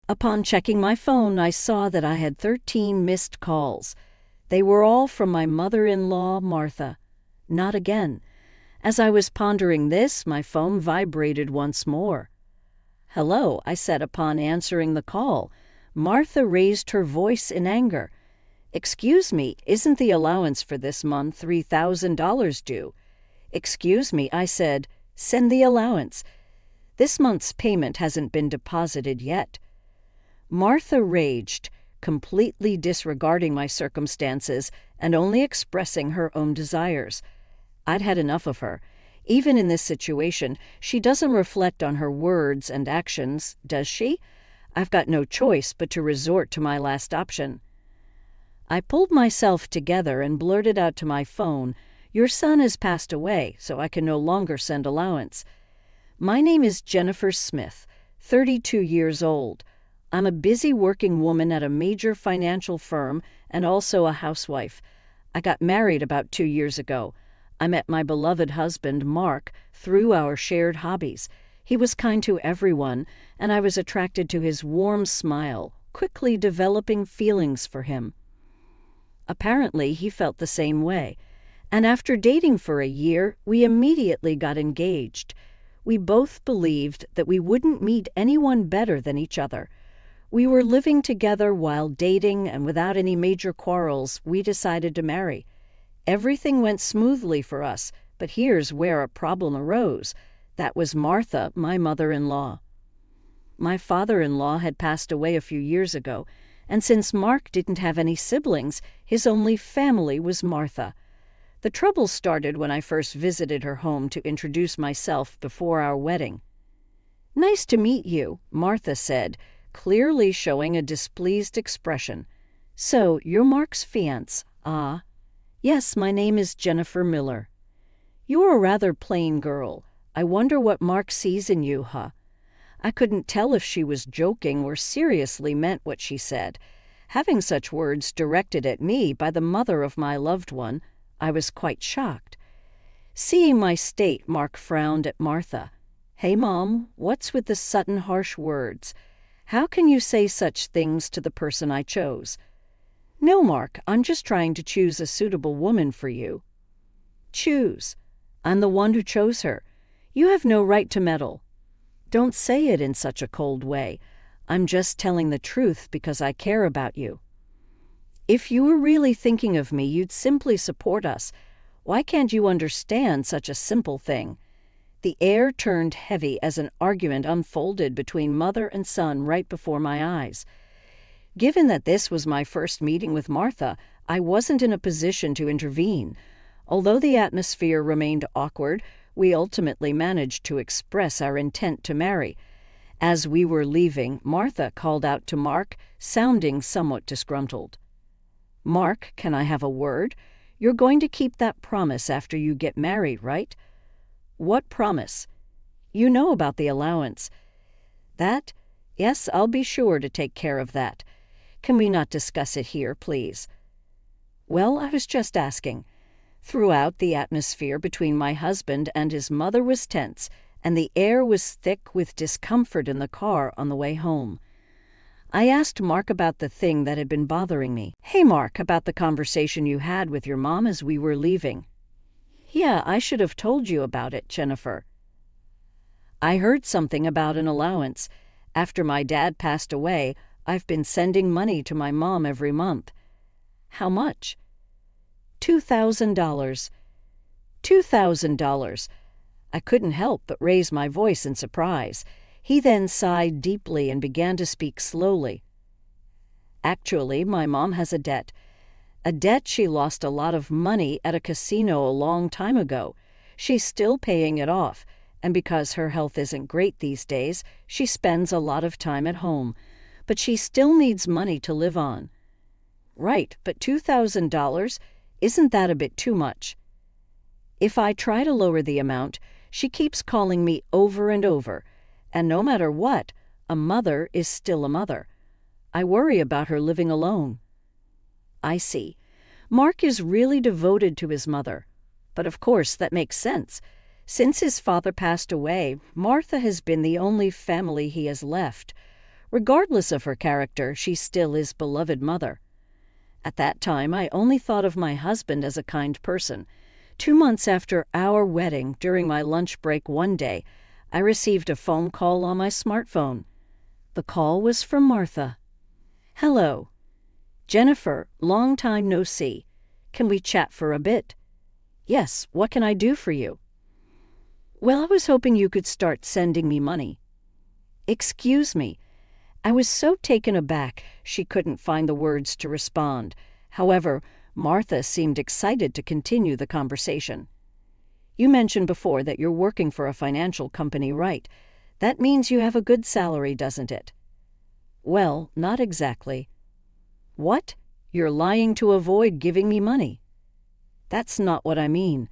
Upon checking my phone, I saw that I had 13 missed calls. They were all from my mother-in-law, Martha. Not again. As I was pondering this, my phone vibrated once more. "Hello," I said upon answering the call. Martha raised her voice in anger. "Excuse me, isn't the allowance for this month $3,000 due?" "Excuse me," I said. "Send the allowance. This month's payment hasn't been deposited yet." Martha raged, completely disregarding my circumstances and only expressing her own desires. I'd had enough of her. Even in this situation, she doesn't reflect on her words and actions, does she? I've got no choice but to resort to my last option. I pulled myself together and blurted out to my phone, "Your son has passed away, so I can no longer send allowance. My name is Jennifer Smith, 32 years old. I'm a busy working woman at a major financial firm and also a housewife. I got married about 2 years ago. I met my beloved husband, Mark, through our shared hobbies. He was kind to everyone, and I was attracted to his warm smile, quickly developing feelings for him. Apparently, he felt the same way, and after dating for a year, we immediately got engaged. We both believed that we wouldn't meet anyone better than each other. We were living together while dating, and without any major quarrels, we decided to marry. Everything went smoothly for us, but here's where a problem arose. That was Martha, my mother-in-law. My father-in-law had passed away a few years ago, and since Mark didn't have any siblings, his only family was Martha. The trouble started when I first visited her home to introduce myself before our wedding. "Nice to meet you," Martha said, clearly showing a displeased expression. "So, you're Mark's fiancé, ah?" "Yes, my name is Jennifer Miller." "You're a rather plain girl. I wonder what Mark sees in you, huh?" I couldn't tell if she was joking or seriously meant what she said. Having such words directed at me by the mother of my loved one, I was quite shocked. Seeing my state, Mark frowned at Martha. "Hey, Mom, what's with the sudden harsh words? How can you say such things to the person I chose?" "No, Mark, I'm just trying to choose a suitable woman for you." "Choose? I'm the one who chose her. You have no right to meddle." "Don't say it in such a cold way. I'm just telling the truth because I care about you. If you were really thinking of me, you'd simply support us. Why can't you understand such a simple thing?" The air turned heavy as an argument unfolded between mother and son right before my eyes. Given that this was my first meeting with Martha, I wasn't in a position to intervene. Although the atmosphere remained awkward, we ultimately managed to express our intent to marry. As we were leaving, Martha called out to Mark, sounding somewhat disgruntled. "Mark, can I have a word? You're going to keep that promise after you get married, right?" "What promise?" "You know about the allowance." "That? Yes, I'll be sure to take care of that. Can we not discuss it here, please?" "Well, I was just asking." Throughout, the atmosphere between my husband and his mother was tense, and the air was thick with discomfort in the car on the way home. I asked Mark about the thing that had been bothering me. "Hey, Mark, about the conversation you had with your mom as we were leaving." "Yeah, I should have told you about it, Jennifer." "I heard something about an allowance. After my dad passed away, I've been sending money to my mom every month." "How much?" $2,000. $2,000. I couldn't help but raise my voice in surprise. He then sighed deeply and began to speak slowly. "Actually, my mom has a debt. A debt she lost a lot of money at a casino a long time ago. She's still paying it off, and because her health isn't great these days, she spends a lot of time at home. But she still needs money to live on." "Right, but $2,000? Isn't that a bit too much?" "If I try to lower the amount, she keeps calling me over and over. And no matter what, a mother is still a mother. I worry about her living alone." "I see. Mark is really devoted to his mother. But of course that makes sense. Since his father passed away, Martha has been the only family he has left. Regardless of her character, she still is beloved mother. At that time, I only thought of my husband as a kind person. 2 months after our wedding, during my lunch break one day, I received a phone call on my smartphone. The call was from Martha. "Hello. Jennifer, long time no see. Can we chat for a bit?" "Yes, what can I do for you?" "Well, I was hoping you could start sending me money." "Excuse me." I was so taken aback she couldn't find the words to respond. However, Martha seemed excited to continue the conversation. "You mentioned before that you're working for a financial company, right? That means you have a good salary, doesn't it?" "Well, not exactly." "What? You're lying to avoid giving me money." "That's not what I mean."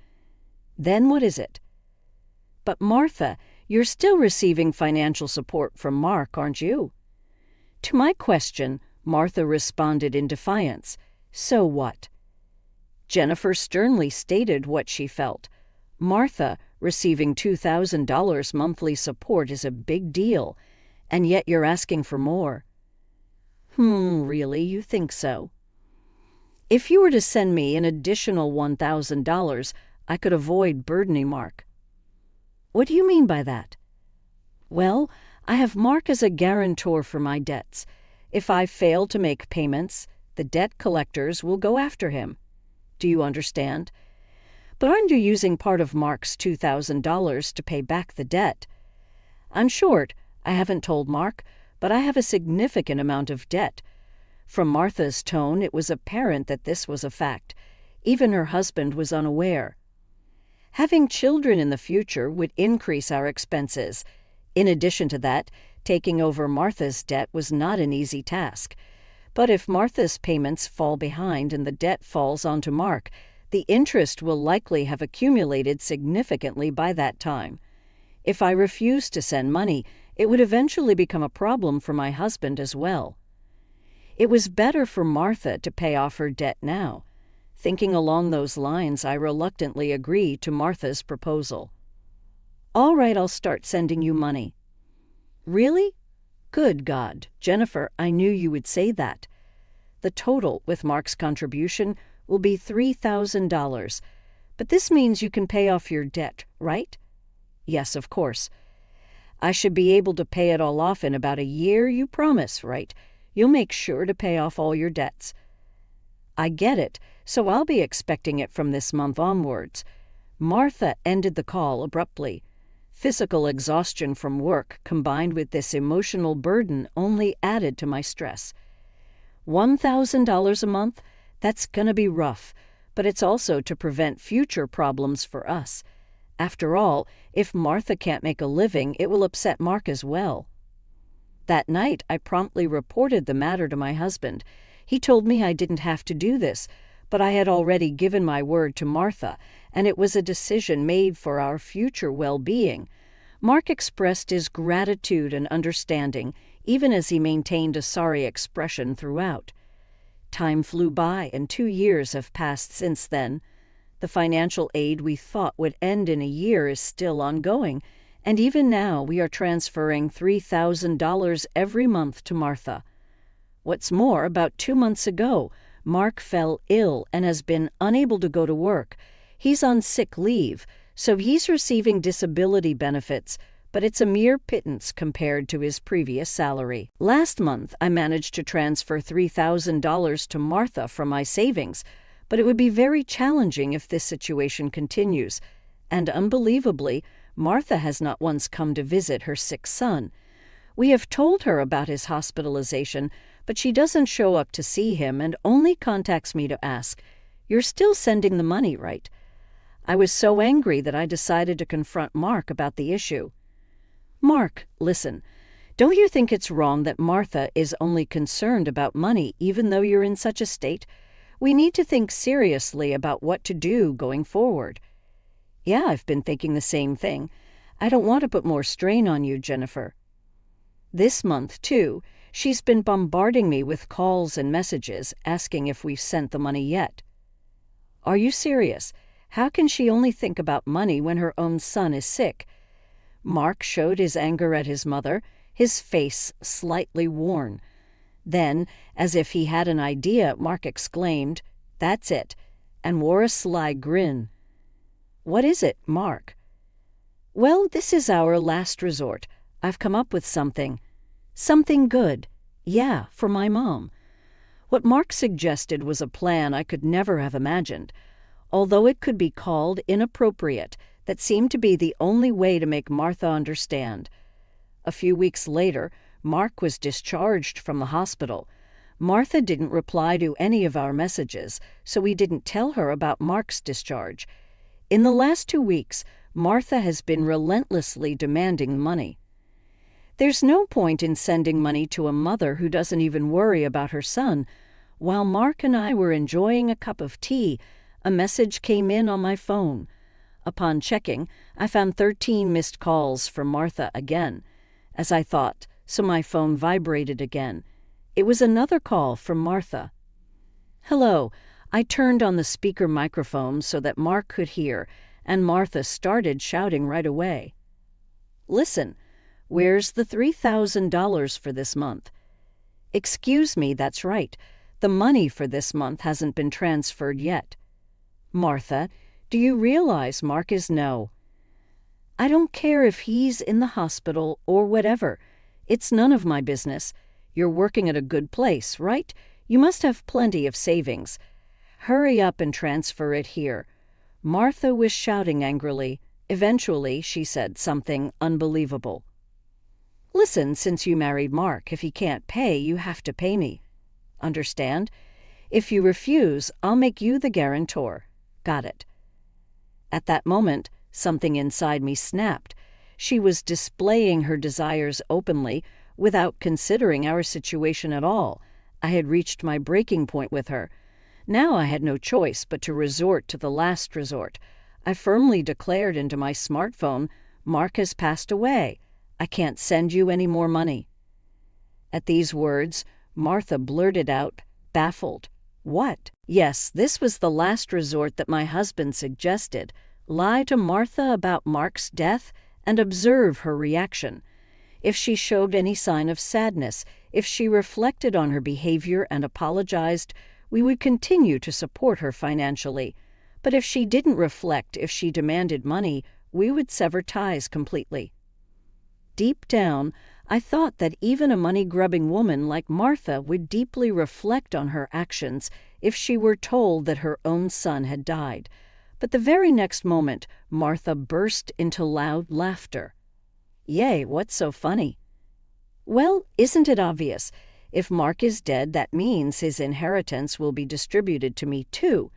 "Then what is it?" "But Martha, you're still receiving financial support from Mark, aren't you?" To my question, Martha responded in defiance. "So what?" Jennifer sternly stated what she felt. "Martha, receiving $2,000 monthly support is a big deal, and yet you're asking for more." Really, you think so?" "If you were to send me an additional $1,000, I could avoid burdening Mark." "What do you mean by that?" "Well, I have Mark as a guarantor for my debts. If I fail to make payments, the debt collectors will go after him. Do you understand? But aren't you using part of Mark's $2,000 to pay back the debt?" "I'm short. I haven't told Mark, but I have a significant amount of debt." From Martha's tone, it was apparent that this was a fact. Even her husband was unaware. Having children in the future would increase our expenses. In addition to that, taking over Martha's debt was not an easy task. But if Martha's payments fall behind and the debt falls onto Mark, the interest will likely have accumulated significantly by that time. If I refuse to send money, it would eventually become a problem for my husband as well. It was better for Martha to pay off her debt now. Thinking along those lines, I reluctantly agreed to Martha's proposal. "All right, I'll start sending you money." "Really? Good God, Jennifer, I knew you would say that." "The total, with Mark's contribution, will be $3,000. But this means you can pay off your debt, right?" "Yes, of course." "I should be able to pay it all off in about a year, you promise, right? You'll make sure to pay off all your debts." "I get it, so I'll be expecting it from this month onwards." Martha ended the call abruptly. Physical exhaustion from work combined with this emotional burden only added to my stress. $1,000 a month? That's gonna be rough, but it's also to prevent future problems for us. After all, if Martha can't make a living, it will upset Mark as well. That night, I promptly reported the matter to my husband. He told me I didn't have to do this, but I had already given my word to Martha, and it was a decision made for our future well-being. Mark expressed his gratitude and understanding, even as he maintained a sorry expression throughout. Time flew by, and 2 years have passed since then. The financial aid we thought would end in a year is still ongoing, and even now we are transferring $3,000 every month to Martha. What's more, about 2 months ago, Mark fell ill and has been unable to go to work. He's on sick leave, so he's receiving disability benefits, but it's a mere pittance compared to his previous salary. Last month, I managed to transfer $3,000 to Martha from my savings, but it would be very challenging if this situation continues. And unbelievably, Martha has not once come to visit her sick son. We have told her about his hospitalization, but she doesn't show up to see him and only contacts me to ask, "You're still sending the money, right?" I was so angry that I decided to confront Mark about the issue. "Mark, listen, don't you think it's wrong that Martha is only concerned about money even though you're in such a state? We need to think seriously about what to do going forward." "Yeah, I've been thinking the same thing. I don't want to put more strain on you, Jennifer." This month, too, she's been bombarding me with calls and messages asking if we've sent the money yet. "Are you serious? How can she only think about money when her own son is sick?" Mark showed his anger at his mother. his face slightly worn. Then, as if he had an idea, Mark exclaimed, "That's it," and wore a sly grin. "What is it, Mark?" "Well, this is our last resort. I've come up with something. Something good. Yeah, for my mom." What Mark suggested was a plan I could never have imagined. Although it could be called inappropriate, that seemed to be the only way to make Martha understand. A few weeks later, Mark was discharged from the hospital. Martha didn't reply to any of our messages, so we didn't tell her about Mark's discharge. In the last 2 weeks, Martha has been relentlessly demanding money. There's no point in sending money to a mother who doesn't even worry about her son. While Mark and I were enjoying a cup of tea, a message came in on my phone. Upon checking, I found 13 missed calls from Martha again. As I thought, so my phone vibrated again. It was another call from Martha. "Hello." I turned on the speaker microphone so that Mark could hear, and Martha started shouting right away. "Listen, where's the $3,000 for this month?" "Excuse me, that's right. The money for this month hasn't been transferred yet." "Martha, do you realize Mark is no?" "I don't care if he's in the hospital or whatever. It's none of my business. You're working at a good place, right? You must have plenty of savings. Hurry up and transfer it here." Martha was shouting angrily. Eventually, she said something unbelievable. "Listen, since you married Mark, if he can't pay, you have to pay me. Understand? If you refuse, I'll make you the guarantor. Got it?" At that moment, something inside me snapped. She was displaying her desires openly, without considering our situation at all. I had reached my breaking point with her. Now I had no choice but to resort to the last resort. I firmly declared into my smartphone, "Mark has passed away. I can't send you any more money." At these words, Martha blurted out, baffled, "What?" Yes, this was the last resort that my husband suggested. Lie to Martha about Mark's death and observe her reaction. If she showed any sign of sadness, if she reflected on her behavior and apologized, we would continue to support her financially. But if she didn't reflect, if she demanded money, we would sever ties completely. Deep down, I thought that even a money-grubbing woman like Martha would deeply reflect on her actions if she were told that her own son had died. But the very next moment, Martha burst into loud laughter. "Yay, what's so funny?" "Well, isn't it obvious? If Mark is dead, that means his inheritance will be distributed to me too.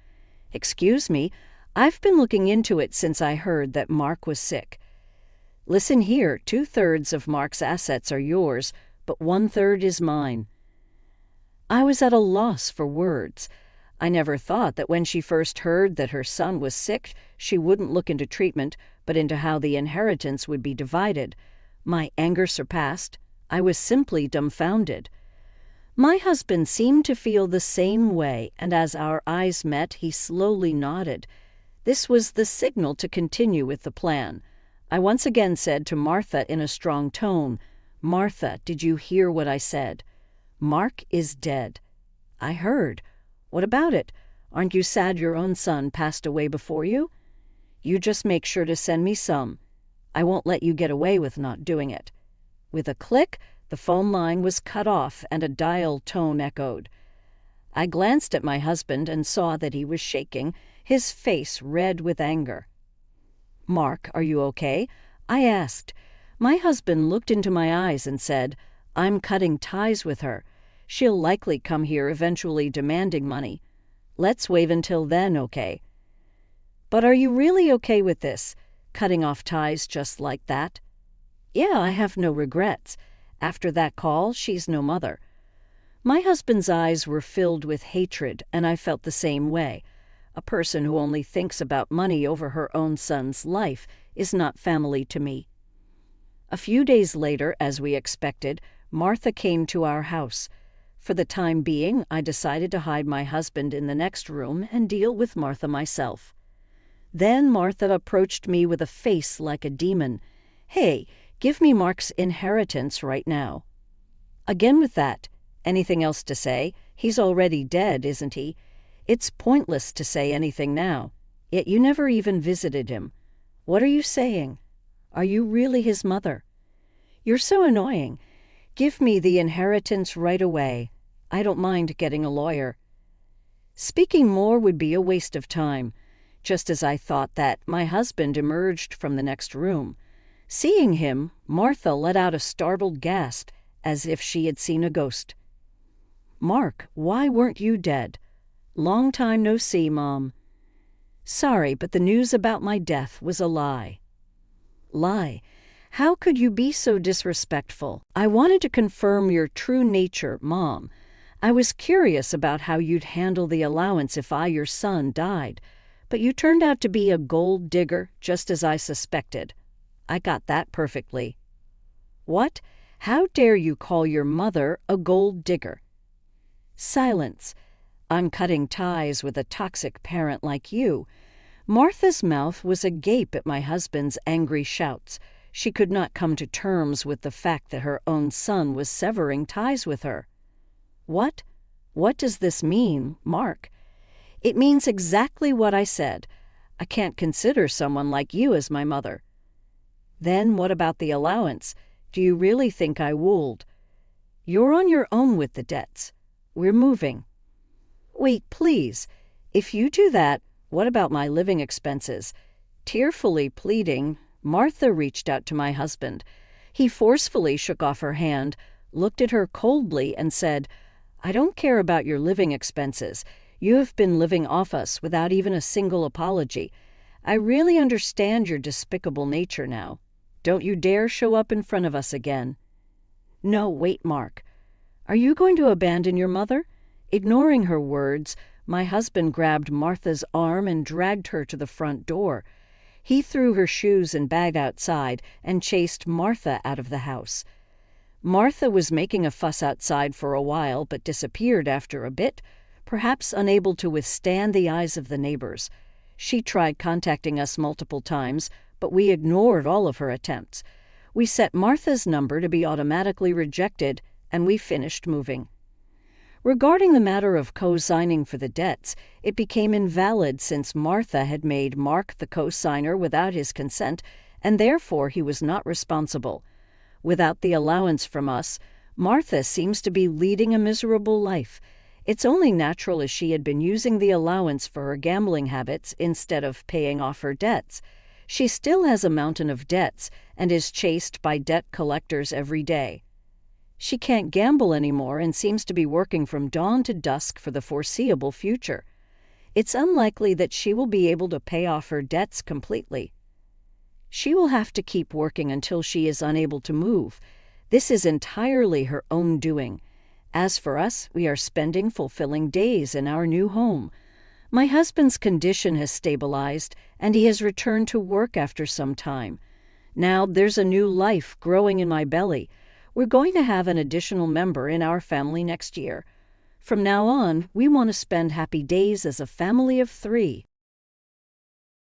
Excuse me, I've been looking into it since I heard that Mark was sick. Listen here, 2/3 of Mark's assets are yours, but 1/3 is mine." I was at a loss for words. I never thought that when she first heard that her son was sick, she wouldn't look into treatment, but into how the inheritance would be divided. My anger surpassed. I was simply dumbfounded. My husband seemed to feel the same way, and as our eyes met, he slowly nodded. This was the signal to continue with the plan. I once again said to Martha in a strong tone, "Martha, did you hear what I said? Mark is dead." "I heard. What about it? Aren't you sad your own son passed away before you? You just make sure to send me some. I won't let you get away with not doing it." With a click, the phone line was cut off and a dial tone echoed. I glanced at my husband and saw that he was shaking, his face red with anger. "Mark, are you okay?" I asked. My husband looked into my eyes and said, "I'm cutting ties with her. She'll likely come here eventually demanding money. Let's wait until then, okay?" "But are you really okay with this? Cutting off ties just like that?" "Yeah, I have no regrets. After that call, she's no mother." My husband's eyes were filled with hatred, and I felt the same way. A person who only thinks about money over her own son's life is not family to me. A few days later, as we expected, Martha came to our house. For the time being, I decided to hide my husband in the next room and deal with Martha myself. Then Martha approached me with a face like a demon. "Hey, Give me Mark's inheritance right now." Again with that. Anything else to say? He's already dead, isn't he? It's pointless to say anything now. Yet you never even visited him. What are you saying? Are you really his mother? You're so annoying. Give me the inheritance right away. I don't mind getting a lawyer. Speaking more would be a waste of time. Just as I thought that, my husband emerged from the next room. Seeing him, Martha let out a startled gasp, as if she had seen a ghost. "Mark, why weren't you dead?" "Long time no see, Mom." "Sorry, but the news about my death was a lie." "Lie? How could you be so disrespectful? I wanted to confirm your true nature, Mom. I was curious about how you'd handle the allowance if your son, died. But you turned out to be a gold digger, just as I suspected. I got that perfectly." "What? How dare you call your mother a gold digger?" "Silence. I'm cutting ties with a toxic parent like you." Martha's mouth was agape at my husband's angry shouts. She could not come to terms with the fact that her own son was severing ties with her. "What? What does this mean, Mark?" "It means exactly what I said. I can't consider someone like you as my mother." "Then what about the allowance? Do you really think I wooled?" "You're on your own with the debts. We're moving." "Wait, please. If you do that, what about my living expenses?" Tearfully pleading, Martha reached out to my husband. He forcefully shook off her hand, looked at her coldly, and said, "I don't care about your living expenses. You have been living off us without even a single apology. I really understand your despicable nature now. Don't you dare show up in front of us again." "No, wait, Mark. Are you going to abandon your mother?" Ignoring her words, my husband grabbed Martha's arm and dragged her to the front door. He threw her shoes and bag outside and chased Martha out of the house. Martha was making a fuss outside for a while, but disappeared after a bit, perhaps unable to withstand the eyes of the neighbors. She tried contacting us multiple times, but we ignored all of her attempts. We set Martha's number to be automatically rejected, and we finished moving. Regarding the matter of co-signing for the debts, it became invalid since Martha had made Mark the co-signer without his consent, and therefore he was not responsible. Without the allowance from us, Martha seems to be leading a miserable life. It's only natural, as she had been using the allowance for her gambling habits instead of paying off her debts. She still has a mountain of debts and is chased by debt collectors every day. She can't gamble anymore and seems to be working from dawn to dusk for the foreseeable future. It's unlikely that she will be able to pay off her debts completely. She will have to keep working until she is unable to move. This is entirely her own doing. As for us, we are spending fulfilling days in our new home. My husband's condition has stabilized, and he has returned to work after some time. Now there's a new life growing in my belly. We're going to have an additional member in our family next year. From now on, we want to spend happy days as a family of 3.